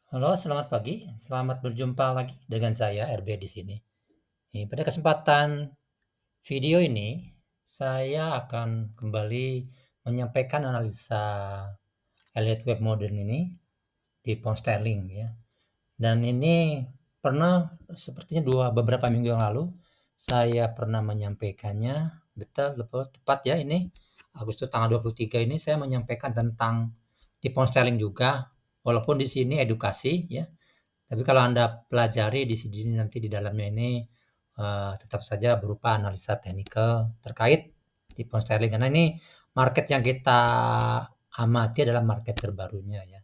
Halo, selamat pagi. Selamat berjumpa lagi dengan saya RB di sini. Pada kesempatan video ini, saya akan kembali menyampaikan analisa Elliott Wave Modern ini di pound sterling ya. Dan ini pernah sepertinya beberapa minggu yang lalu saya pernah menyampaikannya betul tepat ya ini Agustus tanggal 23 ini saya menyampaikan tentang di pound sterling juga, walaupun di sini edukasi ya. Tapi kalau Anda pelajari di sini nanti di dalamnya ini tetap saja berupa analisa teknikal terkait di pound sterling karena ini market yang kita amati adalah market terbarunya ya.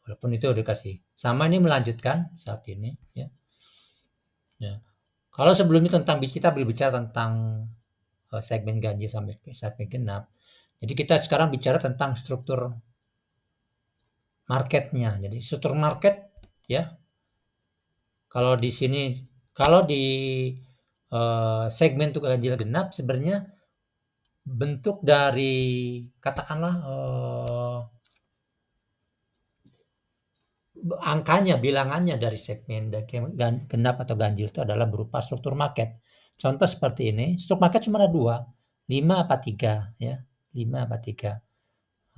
Walaupun itu edukasi. Sama ini melanjutkan saat ini ya. Ya. Kalau sebelumnya kita berbicara tentang segmen ganjil sampai segmen genap. Jadi kita sekarang bicara tentang struktur marketnya. Jadi struktur market ya. Kalau di sini, kalau di segmen untuk ganjil genap sebenarnya bentuk dari katakanlah angkanya, bilangannya dari segmen genap atau ganjil itu adalah berupa struktur market. Contoh seperti ini, struktur market cuma ada dua, 5 apa 3 ya, 5 apa 3.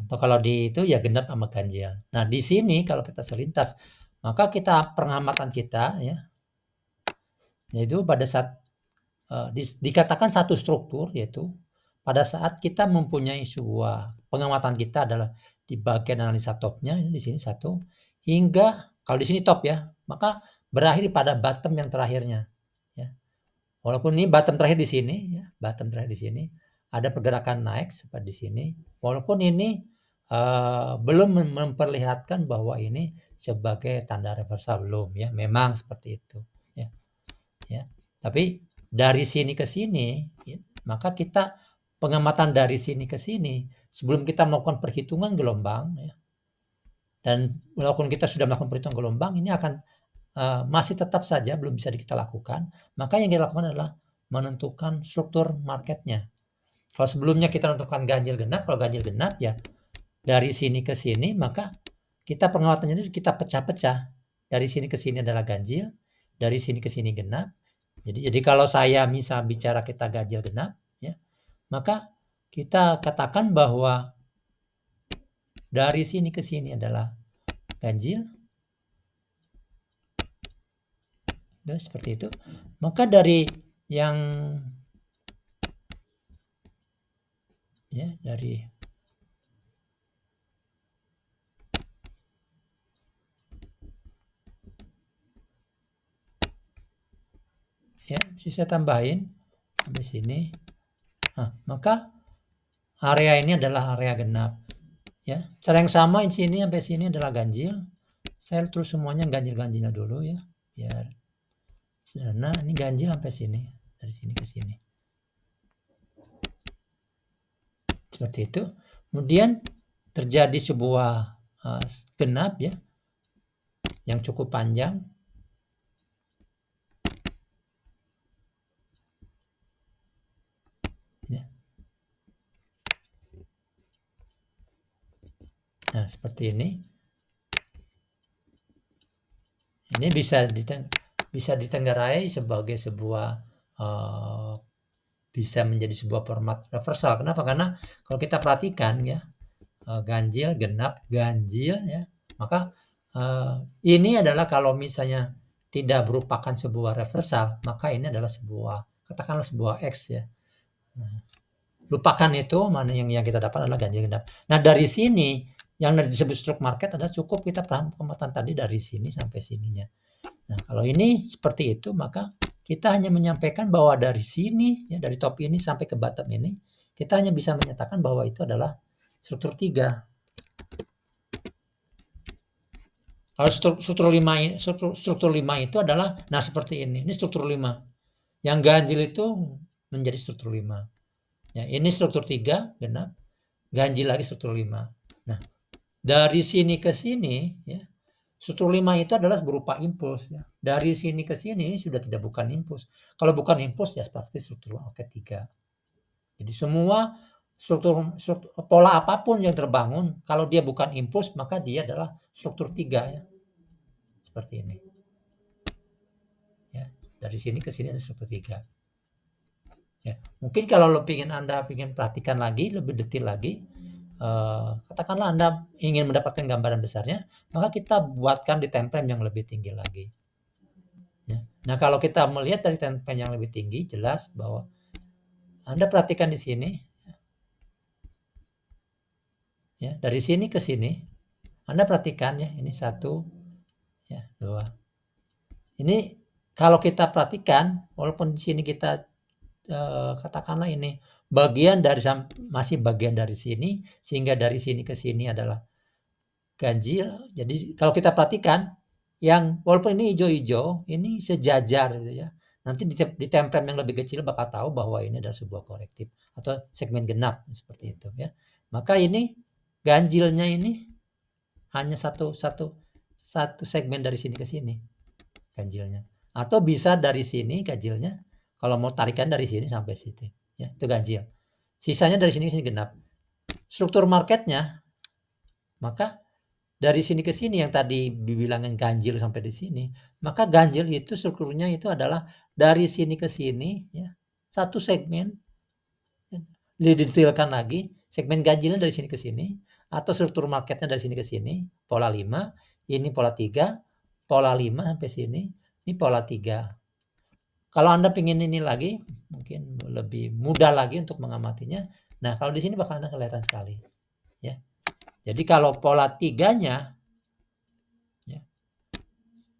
Atau kalau di itu ya genap sama ganjil. Nah di sini kalau kita selintas, maka pengamatan kita ya, yaitu pada saat dikatakan satu struktur, yaitu pada saat kita mempunyai sebuah pengamatan kita adalah di bagian analisa topnya ini di sini satu hingga kalau di sini top ya maka berakhir pada bottom yang terakhirnya ya. Walaupun ini bottom terakhir di sini ya, bottom terakhir di sini ada pergerakan naik seperti di sini walaupun ini belum memperlihatkan bahwa ini sebagai tanda reversal belum ya, memang seperti itu ya. Ya. Tapi dari sini ke sini, ya, maka kita pengamatan dari sini ke sini sebelum kita melakukan perhitungan gelombang, ya, dan walaupun kita sudah melakukan perhitungan gelombang, ini akan masih tetap saja belum bisa kita lakukan. Maka yang kita lakukan adalah menentukan struktur marketnya. Kalau sebelumnya kita menentukan ganjil genap, kalau ganjil genap ya dari sini ke sini, maka kita pengawatannya itu kita pecah-pecah. Dari sini ke sini adalah ganjil, dari sini ke sini genap. Jadi kalau saya misal bicara kita ganjil genap, ya, maka kita katakan bahwa dari sini ke sini adalah ganjil, seperti itu. Maka dari yang ya dari ya, bisa saya tambahin sampai sini. Nah, maka area ini adalah area genap. Ya, cara yang sama di sini sampai sini adalah ganjil. Saya terus semuanya ganjil-ganjilnya dulu ya, biar sederhana. Ini ganjil sampai sini, dari sini ke sini. Seperti itu. Kemudian terjadi sebuah genap ya, yang cukup panjang. Ya. Nah, seperti ini. Ini bisa ditenggarai sebagai sebuah bisa menjadi sebuah format reversal. Kenapa? Karena kalau kita perhatikan ya, ganjil, genap, ganjil ya, maka ini adalah kalau misalnya tidak merupakan sebuah reversal, maka ini adalah katakanlah sebuah X ya. Nah, lupakan itu, mana yang kita dapat adalah ganjil genap. Nah dari sini yang disebut stroke market adalah cukup kita paham pengamatan tadi dari sini sampai sininya. Nah kalau ini seperti itu, maka kita hanya menyampaikan bahwa dari sini ya, dari top ini sampai ke bottom ini kita hanya bisa menyatakan bahwa itu adalah struktur 3. Kalau struktur 5 itu adalah nah seperti ini. Ini struktur 5. Yang ganjil itu menjadi struktur 5. Ya, ini struktur 3 genap, ganjil lagi struktur 5. Nah, dari sini ke sini ya, struktur 5 itu adalah berupa impuls ya. Dari sini ke sini sudah tidak bukan impuls. Kalau bukan impuls ya pasti struktur market 3. Jadi semua pola apapun yang terbangun, kalau dia bukan impuls, maka dia adalah struktur 3 ya. Seperti ini. Ya, dari sini ke sini ada struktur 3. Ya, mungkin kalau Anda ingin perhatikan lagi, lebih detail lagi, katakanlah Anda ingin mendapatkan gambaran besarnya, maka kita buatkan di time frame yang lebih tinggi lagi. Ya. Nah, kalau kita melihat dari time frame yang lebih tinggi, jelas bahwa Anda perhatikan di sini, ya, dari sini ke sini, Anda perhatikan ya, ini 1, ya, 2. Ini kalau kita perhatikan, walaupun di sini kita katakanlah ini masih bagian dari sini, sehingga dari sini ke sini adalah ganjil. Jadi kalau kita perhatikan, yang walaupun ini hijau-hijau, ini sejajar gitu ya. Nanti di time frame yang lebih kecil bakal tahu bahwa ini adalah sebuah korektif atau segmen genap seperti itu ya. Maka ini ganjilnya ini hanya satu segmen dari sini ke sini ganjilnya. Atau bisa dari sini ganjilnya, kalau mau tarikan dari sini sampai situ ya, itu ganjil. Sisanya dari sini ke sini genap. Struktur marketnya, maka dari sini ke sini yang tadi dibilangin ganjil sampai di sini, maka ganjil itu strukturnya itu adalah dari sini ke sini ya, satu segmen. Didetailkan lagi, segmen ganjilnya dari sini ke sini, atau struktur marketnya dari sini ke sini, pola 5, ini pola 3, pola 5 sampai sini, ini pola 3. Kalau Anda pengen ini lagi, mungkin lebih mudah lagi untuk mengamatinya. Nah, kalau di sini bakal Anda kelihatan sekali. Ya. Jadi kalau pola 3-nya, ya,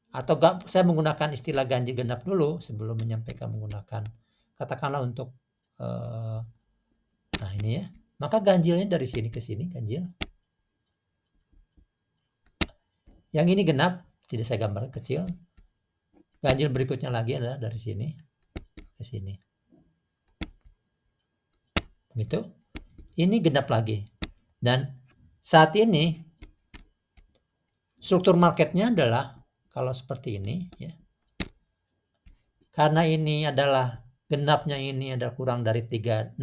atau saya menggunakan istilah ganjil genap dulu sebelum menyampaikan menggunakan, katakanlah untuk, nah ini ya, maka ganjilnya dari sini ke sini ganjil. Yang ini genap, tidak saya gambar kecil. Ganjil berikutnya lagi adalah dari sini ke sini. Begitu. Ini genap lagi. Dan saat ini struktur marketnya adalah kalau seperti ini ya. Karena ini adalah genapnya ini adalah kurang dari 361,8,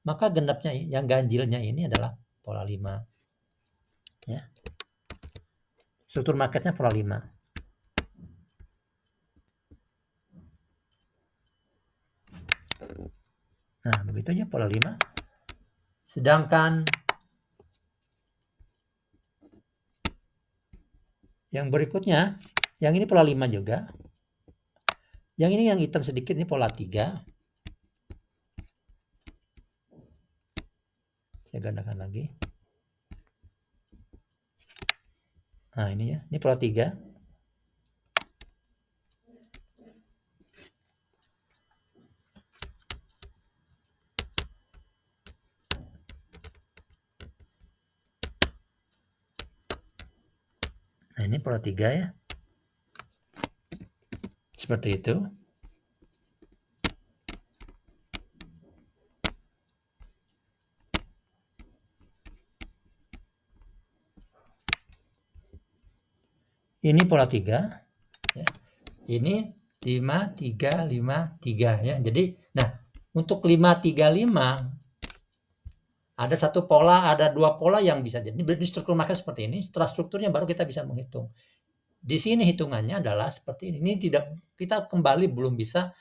maka genapnya yang ganjilnya ini adalah pola 5. Ya. Struktur marketnya pola 5. Nah, begitu aja pola 5. Sedangkan yang berikutnya, yang ini pola 5 juga. Yang ini yang hitam sedikit, ini pola 3. Saya gandakan lagi. Nah, ini ya, ini pola 3. Nah, ini pola 3 ya. Seperti itu. Ini pola 3. Ya. Ini 5, 3, 5, 3 ya. Jadi, nah, untuk 5, 3, 5 ada satu pola, ada dua pola yang bisa jadi. Di struktur market seperti ini, setelah strukturnya baru kita bisa menghitung. Di sini hitungannya adalah seperti ini. Ini tidak, kita kembali belum bisa,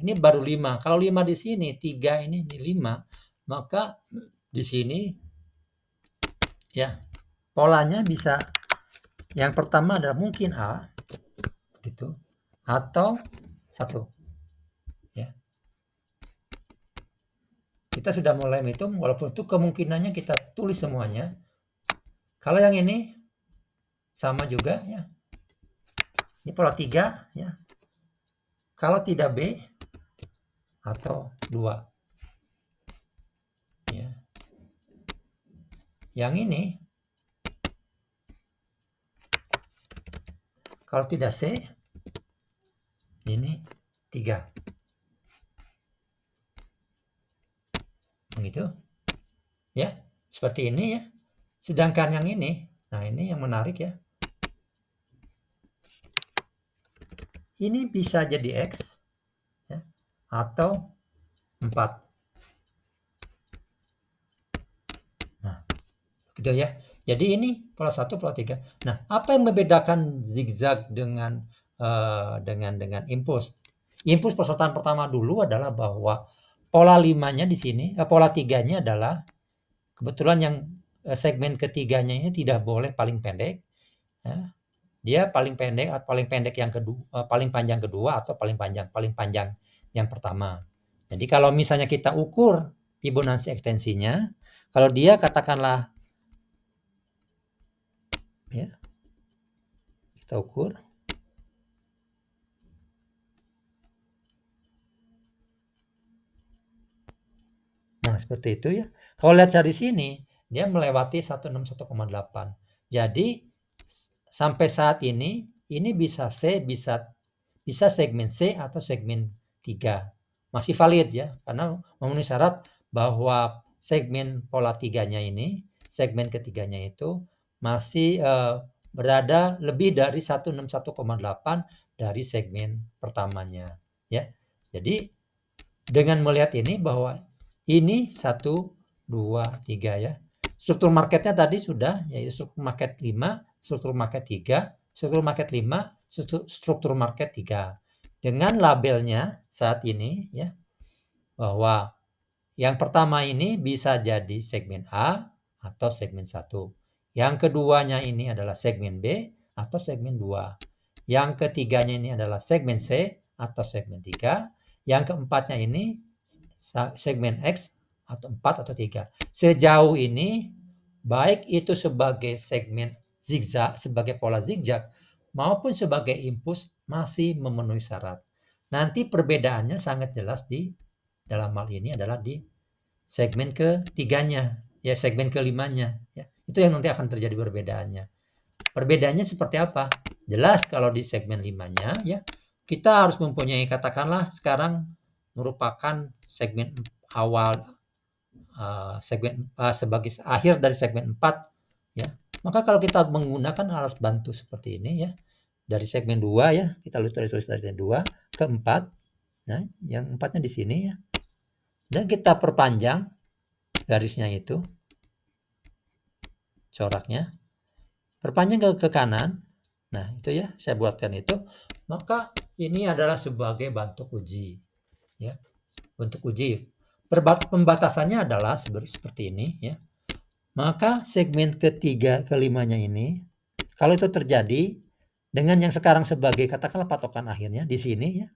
ini baru 5. Kalau 5 di sini, 3 ini 5, maka di sini ya polanya bisa, yang pertama adalah mungkin A gitu, atau 1 ya. Kita sudah mulai menghitung, walaupun itu kemungkinannya kita tulis semuanya. Kalau yang ini sama juga ya. Ini pola 3 ya. Kalau tidak B atau 2. Ya. Yang ini kalau tidak C, ini 3. Begitu. Ya, seperti ini ya. Sedangkan yang ini, nah ini yang menarik ya. Ini bisa jadi X ya, atau 4. gitu ya. Jadi ini pola 1, pola 3. Nah, apa yang membedakan zigzag dengan dengan impuls? Impuls pesertaan pertama dulu adalah bahwa pola 5-nya di sini, pola 3-nya adalah kebetulan yang segmen ketiganya ini tidak boleh paling pendek, ya. Dia paling pendek yang kedua, paling panjang kedua atau paling panjang yang pertama. Jadi kalau misalnya kita ukur Fibonacci ekstensinya, kalau dia katakanlah ya, kita ukur. Nah, seperti itu ya. Kalau lihat dari sini, dia melewati 161,8. Jadi sampai saat ini bisa C, bisa segmen C atau segmen 3. Masih valid ya, karena memenuhi syarat bahwa segmen pola 3-nya ini, segmen ketiganya itu masih berada lebih dari 161,8 dari segmen pertamanya ya. Jadi dengan melihat ini bahwa ini 1, 2, 3 ya. Struktur marketnya tadi sudah, yaitu struktur market 5, struktur market 3, struktur market 5, struktur market 3. Dengan labelnya saat ini ya, bahwa yang pertama ini bisa jadi segmen A atau segmen 1. Yang keduanya ini adalah segmen B atau segmen 2. Yang ketiganya ini adalah segmen C atau segmen 3. Yang keempatnya ini segmen X atau 4 atau 3. Sejauh ini baik itu sebagai segmen zigzag, sebagai pola zigzag maupun sebagai impuls masih memenuhi syarat. Nanti perbedaannya sangat jelas di dalam hal ini adalah di segmen ketiganya, ya segmen kelimanya. Ya. Itu yang nanti akan terjadi perbedaannya. Perbedaannya seperti apa? Jelas kalau di segmen 5-nya ya, kita harus mempunyai katakanlah sekarang merupakan segmen awal segmen sebagai akhir dari segmen 4 ya. Maka kalau kita menggunakan alat bantu seperti ini ya, dari segmen 2 ya, kita tulis dari segmen 2 ke 4. Nah, yang 4-nya di sini ya. Dan kita perpanjang garisnya itu, coraknya, perpanjang ke kanan. Nah, itu ya, saya buatkan itu. Maka ini adalah sebagai bentuk uji. Ya, bentuk uji. Pembatasannya adalah seperti ini ya. Maka segmen ketiga, kelimanya ini, kalau itu terjadi dengan yang sekarang sebagai katakanlah patokan akhirnya di sini ya,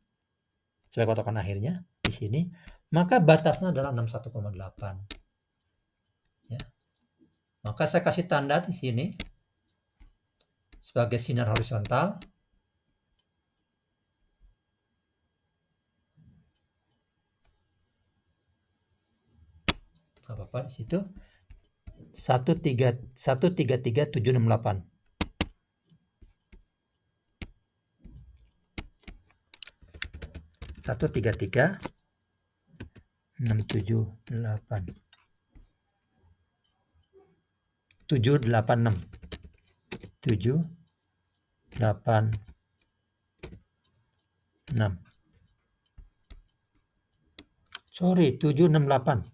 sebagai patokan akhirnya di sini, maka batasnya adalah 61,8. Ya. Maka saya kasih tanda di sini sebagai sinar horizontal. Apa-apa di situ. 133.768. 133.678. 786. 786. Sorry, 768.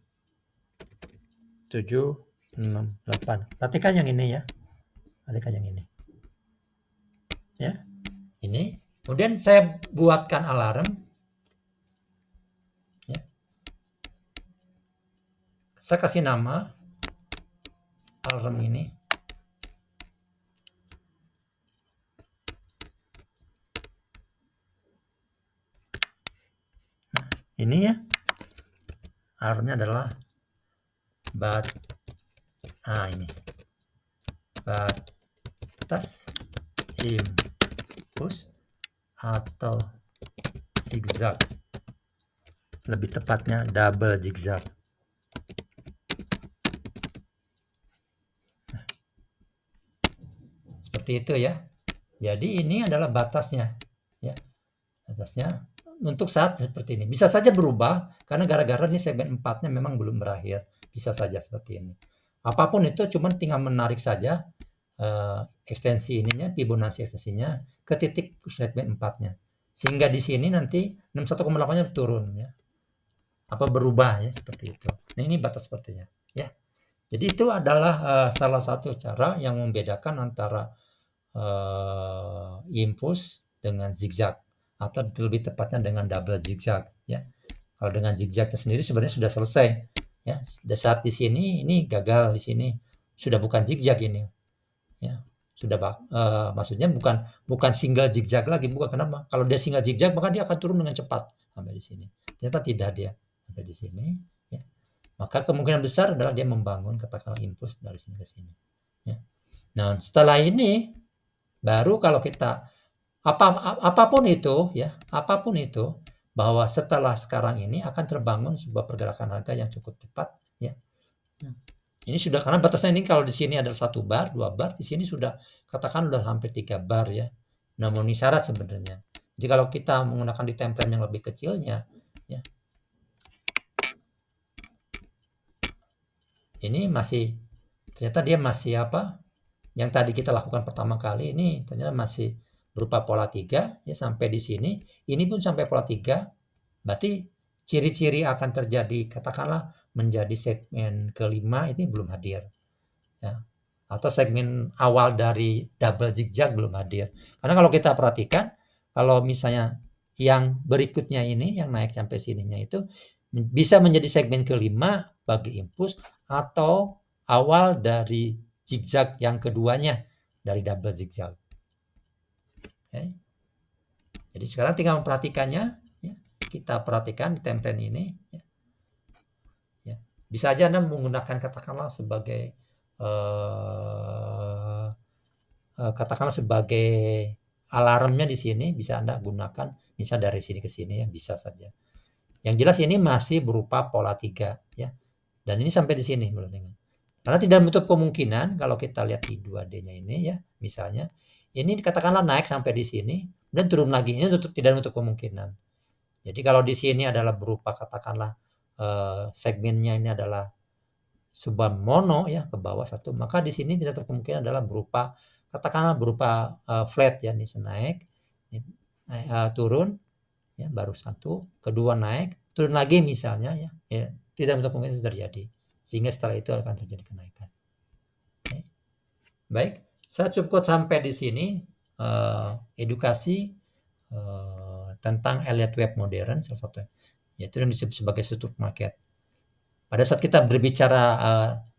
768. Perhatikan yang ini ya. Perhatikan yang ini. Ya. Ini. Kemudian saya buatkan alarm. Ya. Saya kasih nama alarm ini. Nah, ini ya. Alarmnya adalah ini. Batas impuls atau zigzag, lebih tepatnya double zigzag. Nah, seperti itu ya. Jadi ini adalah batasnya ya. Batasnya untuk saat seperti ini. Bisa saja berubah karena gara-gara ini segmen 4-nya memang belum berakhir. Bisa saja seperti ini. Apapun itu cuman tinggal menarik saja ekstensi ininya, Fibonacci ekstensinya ke titik segmen 4-nya. Sehingga di sini nanti 61,8-nya turun ya. Apa berubah ya seperti itu. Nah, ini batas sepertinya ya. Jadi itu adalah salah satu cara yang membedakan antara impulse dengan zigzag, atau lebih tepatnya dengan double zigzag ya. Kalau dengan zigzagnya sendiri sebenarnya sudah selesai ya. Sudah saat di sini ini gagal, di sini sudah bukan zigzag ini ya. Sudah maksudnya bukan single zigzag lagi, bukan. Kenapa? Kalau dia single zigzag maka dia akan turun dengan cepat sampai di sini. Ternyata tidak, dia sampai di sini ya. Maka kemungkinan besar adalah dia membangun katakanlah impuls dari sini ke sini ya. Nah, setelah ini baru kalau kita apapun itu ya, apapun itu, bahwa setelah sekarang ini akan terbangun sebuah pergerakan harga yang cukup cepat ya. Ini sudah, karena batasnya ini kalau di sini adalah 1 bar, 2 bar, di sini sudah katakan udah hampir 3 bar ya. Nah, memenuhi syarat sebenarnya. Jadi kalau kita menggunakan di time frame yang lebih kecilnya ya, ini masih ternyata dia masih apa? Yang tadi kita lakukan pertama kali ini ternyata masih berupa pola 3 ya sampai di sini. Ini pun sampai pola 3. Berarti ciri-ciri akan terjadi katakanlah menjadi segmen kelima ini belum hadir ya. Atau segmen awal dari double zigzag belum hadir. Karena kalau kita perhatikan, kalau misalnya yang berikutnya ini yang naik sampai sininya itu bisa menjadi segmen kelima bagi impuls, atau awal dari zigzag yang keduanya dari double zigzag. Okay. Jadi sekarang tinggal memperhatikannya ya. Kita perhatikan di time frame ini ya. Ya. Bisa aja Anda menggunakan katakanlah sebagai katakanlah sebagai alarmnya di sini, bisa Anda gunakan misal dari sini ke sini ya, bisa saja. Yang jelas ini masih berupa pola 3 ya. Dan ini sampai di sini berarti. Karena tidak menutup kemungkinan kalau kita lihat di 2D-nya ini ya, misalnya ini katakanlah naik sampai di sini dan turun lagi. Ini tidak menutup kemungkinan. Jadi kalau di sini adalah berupa katakanlah segmennya ini adalah sebuah mono ya ke bawah satu, maka di sini tidak tertutup kemungkinan adalah berupa katakanlah berupa flat ya, nih naik, turun ya, baru satu, kedua naik, turun lagi misalnya ya, ya tidak menutup kemungkinan itu terjadi, sehingga setelah itu akan terjadi kenaikan. Oke. Baik, saya cukup sampai di sini edukasi tentang Elliott Wave modern, salah satu yaitu yang disebut sebagai struktur market. Pada saat kita berbicara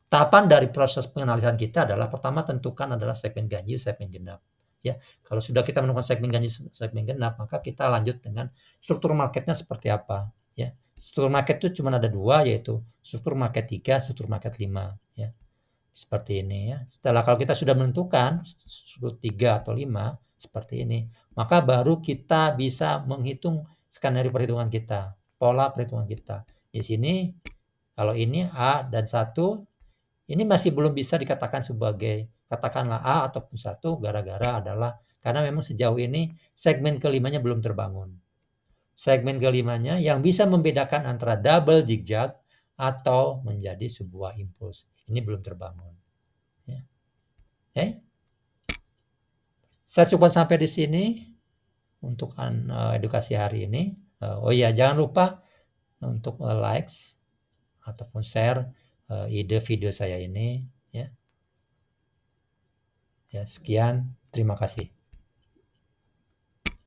tahapan dari proses penganalisan kita adalah pertama tentukan adalah segmen ganjil, segmen genap. Ya, kalau sudah kita menemukan segmen ganjil, segmen genap, maka kita lanjut dengan struktur marketnya seperti apa. Ya, struktur market itu cuma ada 2, yaitu struktur market 3, struktur market 5. Ya, seperti ini ya. Setelah kalau kita sudah menentukan struktur 3 atau 5 seperti ini, maka baru kita bisa menghitung skenario perhitungan kita, pola perhitungan kita. Di sini kalau ini A dan 1, ini masih belum bisa dikatakan sebagai katakanlah A ataupun 1 gara-gara adalah karena memang sejauh ini segmen kelimanya belum terbangun. Segmen kelimanya yang bisa membedakan antara double zigzag atau menjadi sebuah impuls. Ini belum terbangun. Ya. Okay. Saya coba sampai di sini untuk edukasi hari ini. Oh iya, jangan lupa untuk likes ataupun share ide video saya ini ya. Ya, sekian, terima kasih.